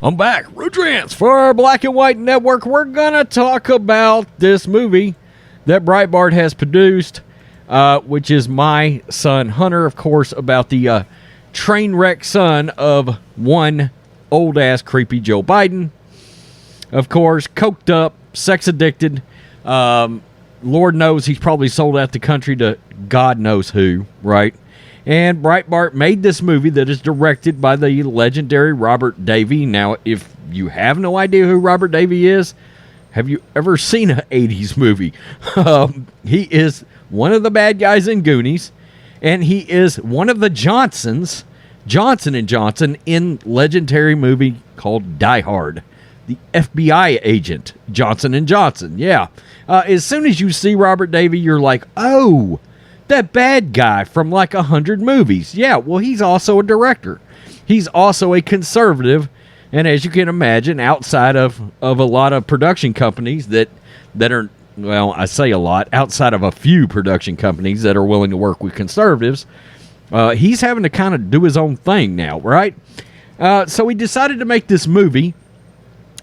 I'm back. Rodrance for our Black and White Network. We're going to talk about this movie that Breitbart has produced, which is My Son Hunter, of course, about the train wreck son of one old-ass creepy Joe Biden. Of course, coked up, sex-addicted. Lord knows he's probably sold out the country to God knows who, right? And Breitbart made this movie that is directed by the legendary Robert Davi. Now, if you have no idea who Robert Davi is, have you ever seen an 80s movie? He is one of the bad guys in Goonies, and he is one of the Johnsons, Johnson & Johnson, in legendary movie called Die Hard. The FBI agent, Johnson & Johnson, yeah. As soon as you see Robert Davi, you're like, oh, that bad guy from like 100 movies. Yeah, well, he's also a director. He's also a conservative. And as you can imagine, outside of a lot of production companies that are, well, I say a lot, outside of a few production companies that are willing to work with conservatives, he's having to kind of do his own thing now, right? So he decided to make this movie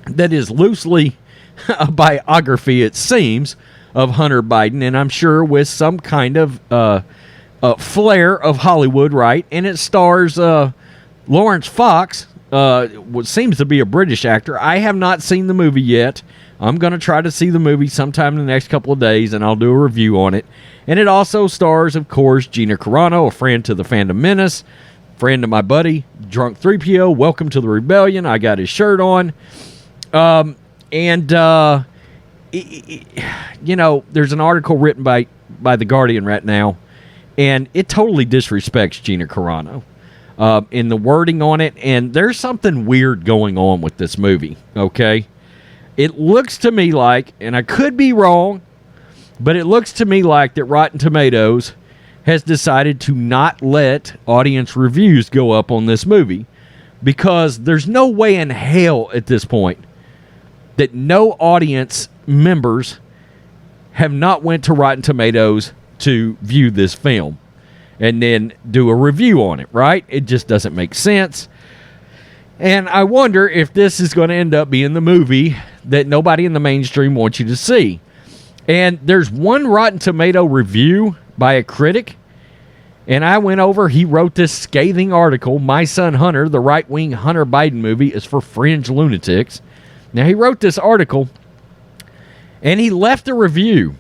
that is loosely a biography, it seems, of Hunter Biden, and I'm sure with some kind of flair of Hollywood, right? And it stars Lawrence Fox, what seems to be a British actor. I have not seen the movie yet. I'm going to try to see the movie sometime in the next couple of days, and I'll do a review on it. And it also stars, of course, Gina Carano, a friend to the Phantom Menace, friend of my buddy, Drunk 3PO. Welcome to the Rebellion. I got his shirt on. You know, there's an article written by The Guardian right now, and it totally disrespects Gina Carano in the wording on it, and there's something weird going on with this movie, okay? It looks to me like, and I could be wrong, but it looks to me like that Rotten Tomatoes has decided to not let audience reviews go up on this movie, because there's no way in hell at this point that no audience members have not went to Rotten Tomatoes to view this film and then do a review on it, right? It just doesn't make sense. And I wonder if this is going to end up being the movie that nobody in the mainstream wants you to see. And there's one Rotten Tomato review by a critic, and I went over, he wrote this scathing article, My Son Hunter, the right-wing Hunter Biden movie is for fringe lunatics. Now, he wrote this article, and he left a review.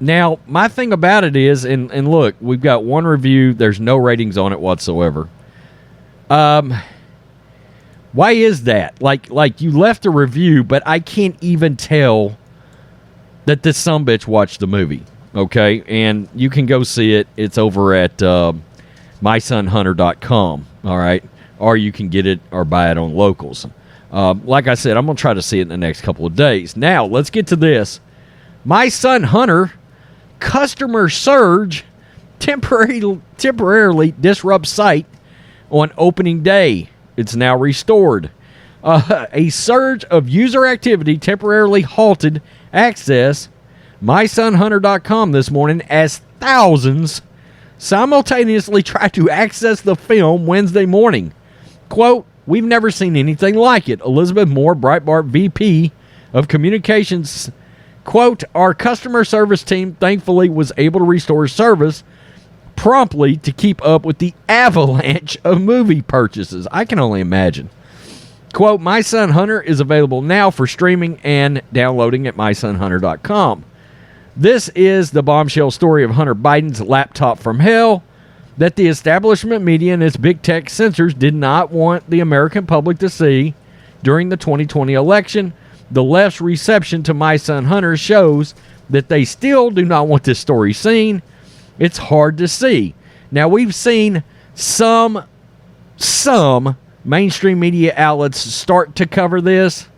Now, my thing about it is, and look, we've got one review. There's no ratings on it whatsoever. Why is that? Like you left a review, but I can't even tell that this sumbitch watched the movie, okay? And you can go see it. It's over at mysonhunter.com, all right? Or you can get it or buy it on Locals. Like I said, I'm going to try to see it in the next couple of days. Now, let's get to this. My Son Hunter, customer surge temporarily disrupts site on opening day. It's now restored. A surge of user activity temporarily halted access mysonhunter.com this morning as thousands simultaneously tried to access the film Wednesday morning. Quote, we've never seen anything like it. Elizabeth Moore, Breitbart VP of Communications, quote, our customer service team thankfully was able to restore service promptly to keep up with the avalanche of movie purchases. I can only imagine. Quote, My Son Hunter is available now for streaming and downloading at mysonhunter.com. This is the bombshell story of Hunter Biden's laptop from hell that the establishment media and its big tech censors did not want the American public to see during the 2020 election. The left's reception to My Son Hunter shows that they still do not want this story seen. It's hard to see. Now, we've seen some mainstream media outlets start to cover this,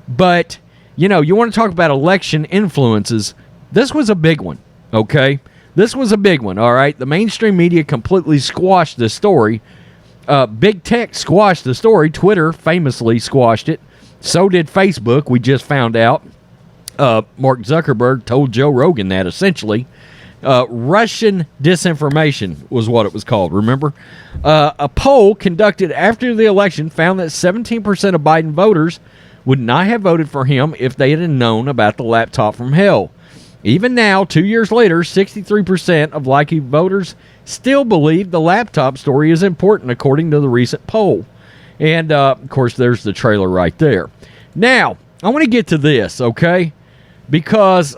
but, you know, you want to talk about election influences. This was a big one, okay? This was a big one, all right? The mainstream media completely squashed this story. Big tech squashed the story. Twitter famously squashed it. So did Facebook, we just found out. Mark Zuckerberg told Joe Rogan that, essentially, Russian disinformation was what it was called, remember? A poll conducted after the election found that 17% of Biden voters would not have voted for him if they had known about the laptop from hell. Even now, 2 years later, 63% of likely voters still believe the laptop story is important, according to the recent poll. And, of course, there's the trailer right there. Now, I want to get to this, okay? Because,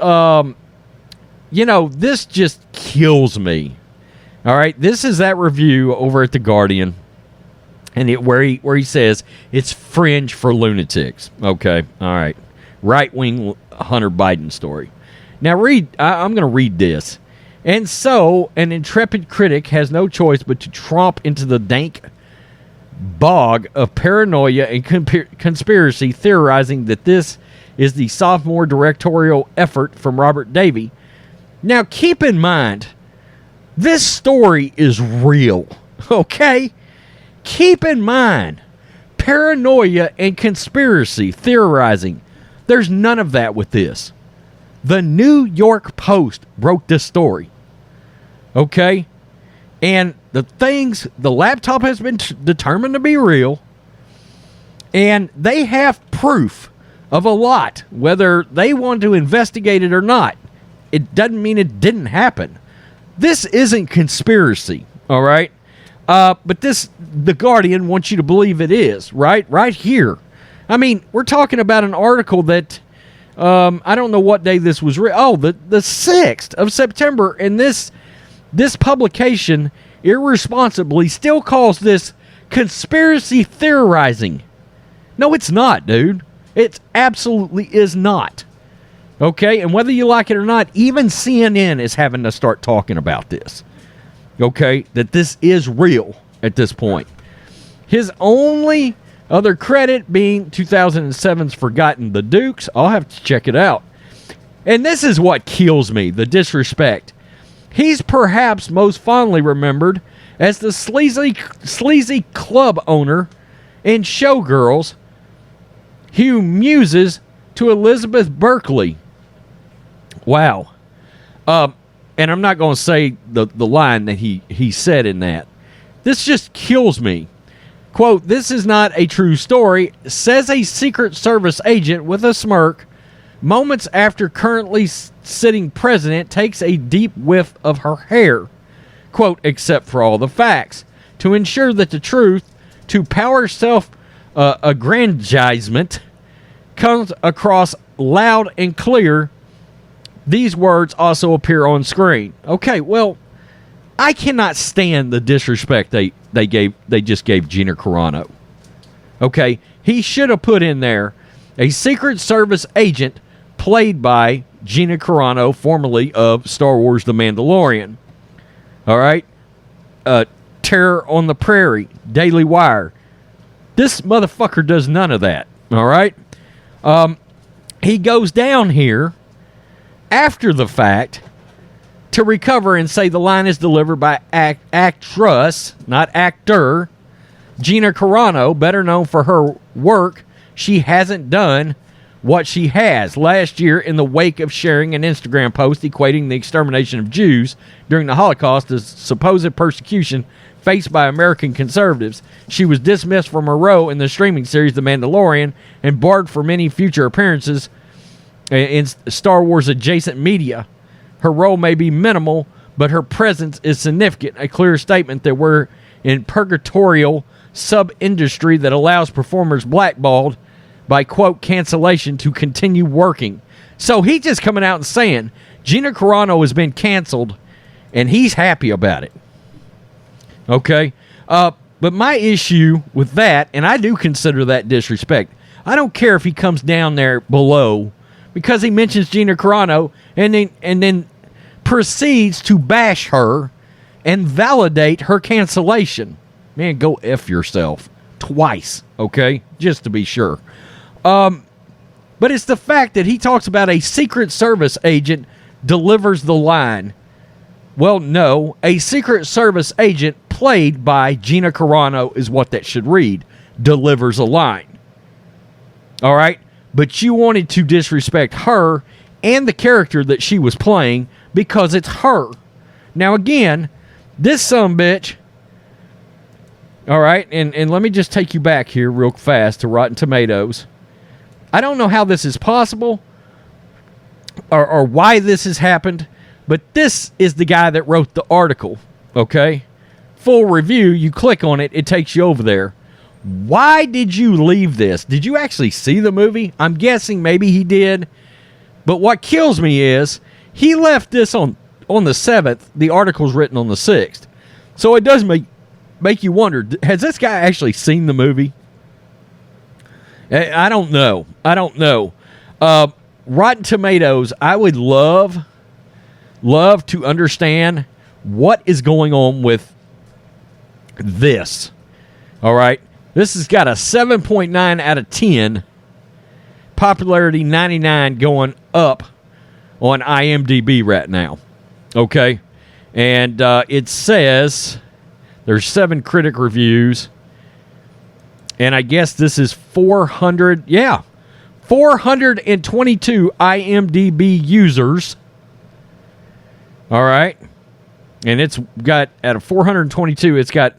this just kills me. All right? This is that review over at The Guardian, and where he says it's fringe for lunatics. Okay? All right. Right-wing Hunter Biden story. Now, I'm going to read this. And so, an intrepid critic has no choice but to tromp into the dank bog of paranoia and conspiracy, theorizing that this is the sophomore directorial effort from Robert Davey. Now, keep in mind, this story is real, okay? Keep in mind, paranoia and conspiracy theorizing. There's none of that with this. The New York Post broke this story. Okay? And the laptop has been determined to be real. And they have proof of a lot, whether they want to investigate it or not. It doesn't mean it didn't happen. This isn't conspiracy, all right? But The Guardian wants you to believe it is, right? Right here. I mean, we're talking about an article that I don't know what day this was written. Oh, the 6th of September. And this publication irresponsibly still calls this conspiracy theorizing. No, it's not, dude. It absolutely is not. Okay? And whether you like it or not, even CNN is having to start talking about this. Okay? That this is real at this point. His only other credit being 2007's Forgotten the Dukes. I'll have to check it out. And this is what kills me, the disrespect. He's perhaps most fondly remembered as the sleazy club owner in Showgirls who muses to Elizabeth Berkley. Wow. And I'm not going to say the line that he said in that. This just kills me. Quote, "This is not a true story," says a Secret Service agent with a smirk, moments after currently sitting president takes a deep whiff of her hair. Quote, "Except for all the facts. To ensure that the truth, to power self-aggrandizement, comes across loud and clear, these words also appear on screen." Okay, well, I cannot stand the disrespect they just gave Gina Carano. Okay, he should have put in there a Secret Service agent played by Gina Carano, formerly of Star Wars: The Mandalorian. All right, Terror on the Prairie, Daily Wire. This motherfucker does none of that. All right, he goes down here after the fact to recover and say the line is delivered by actress, not actor, Gina Carano, better known for her work. She hasn't done what she has last year in the wake of sharing an Instagram post equating the extermination of Jews during the Holocaust as supposed persecution faced by American conservatives. She was dismissed from her role in the streaming series The Mandalorian and barred from any future appearances in Star Wars adjacent media. Her role may be minimal, but her presence is significant, a clear statement that we're in purgatorial sub-industry that allows performers blackballed by, quote, cancellation to continue working. So he's just coming out and saying Gina Carano has been canceled, and he's happy about it. Okay? But my issue with that, and I do consider that disrespect, I don't care if he comes down there below because he mentions Gina Carano and then proceeds to bash her and validate her cancellation. Man, go F yourself twice, okay? Just to be sure. But it's the fact that he talks about a Secret Service agent delivers the line. Well, no, a Secret Service agent played by Gina Carano is what that should read. Delivers a line. All right? But you wanted to disrespect her and the character that she was playing because it's her. Now, again, this sumbitch, all right, and let me just take you back here real fast to Rotten Tomatoes. I don't know how this is possible or why this has happened, but this is the guy that wrote the article, okay? Full review, you click on it, it takes you over there. Why did you leave this? Did you actually see the movie? I'm guessing maybe he did. But what kills me is he left this on the 7th. The article's written on the 6th. So it does make you wonder, has this guy actually seen the movie? I don't know. Rotten Tomatoes, I would love to understand what is going on with this. All right. This has got a 7.9 out of 10. Popularity 99, going up on IMDb right now. Okay. And it says there's 7 critic reviews. And I guess this is 422 IMDb users. All right. And it's got, out of 422, it's got,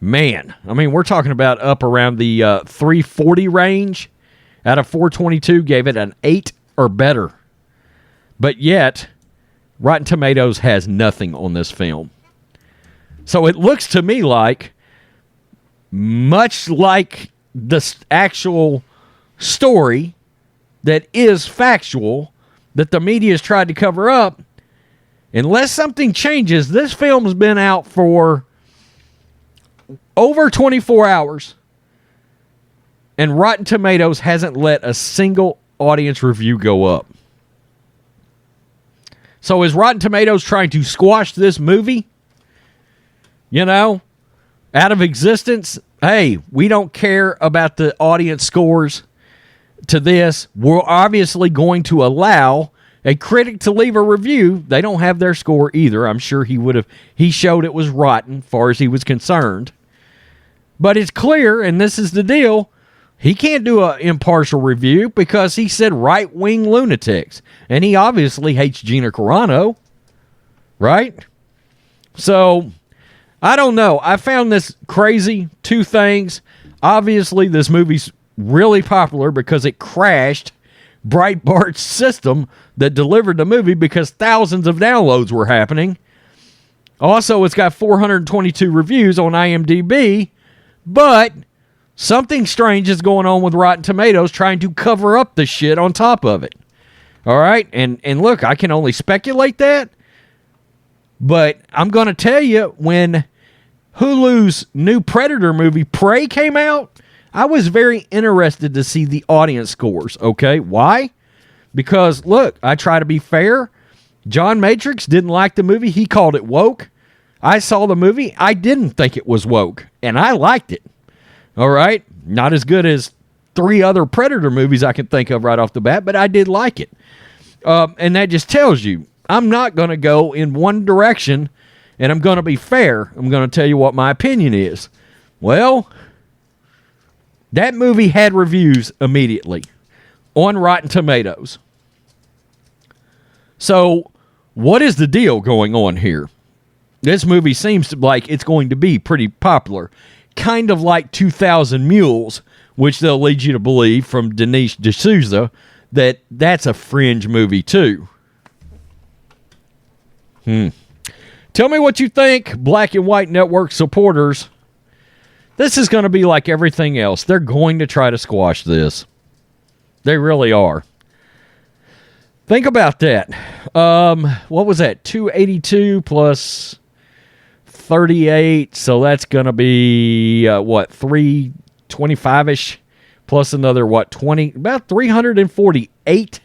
man, I mean, we're talking about up around the 340 range. Out of 422, gave it an 8 or better. But yet, Rotten Tomatoes has nothing on this film. So it looks to me like, much like the actual story that is factual, that the media has tried to cover up, unless something changes, this film's been out for over 24 hours, and Rotten Tomatoes hasn't let a single audience review go up. So is Rotten Tomatoes trying to squash this movie? You know, out of existence? Hey, we don't care about the audience scores to this. We're obviously going to allow a critic to leave a review. They don't have their score either. I'm sure he showed it was rotten as far as he was concerned. But it's clear, and this is the deal, he can't do an impartial review because he said right-wing lunatics. And he obviously hates Gina Carano, right? So, I don't know. I found this crazy. 2 things. Obviously, this movie's really popular because it crashed Breitbart's system that delivered the movie because thousands of downloads were happening. Also, it's got 422 reviews on IMDb, but something strange is going on with Rotten Tomatoes trying to cover up the shit on top of it. All right? And look, I can only speculate that, but I'm going to tell you, when Hulu's new Predator movie, Prey, came out, I was very interested to see the audience scores, okay? Why? Because, look, I try to be fair. John Matrix didn't like the movie. He called it woke. I saw the movie. I didn't think it was woke, and I liked it. All right? Not as good as 3 other Predator movies I can think of right off the bat, but I did like it. And that just tells you, I'm not going to go in one direction, and I'm going to be fair. I'm going to tell you what my opinion is. Well, that movie had reviews immediately on Rotten Tomatoes. So, what is the deal going on here? This movie seems like it's going to be pretty popular. Kind of like 2,000 Mules, which they'll lead you to believe from Denise D'Souza that that's a fringe movie too. Tell me what you think, Black and White Network supporters. This is going to be like everything else. They're going to try to squash this. They really are. Think about that. What was that? 282 plus 38. So that's going to be, 325-ish plus another, 20? About 348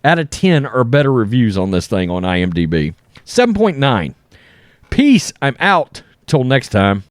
out of 10 or better reviews on this thing on IMDb. 7.9. Peace. I'm out. Till next time.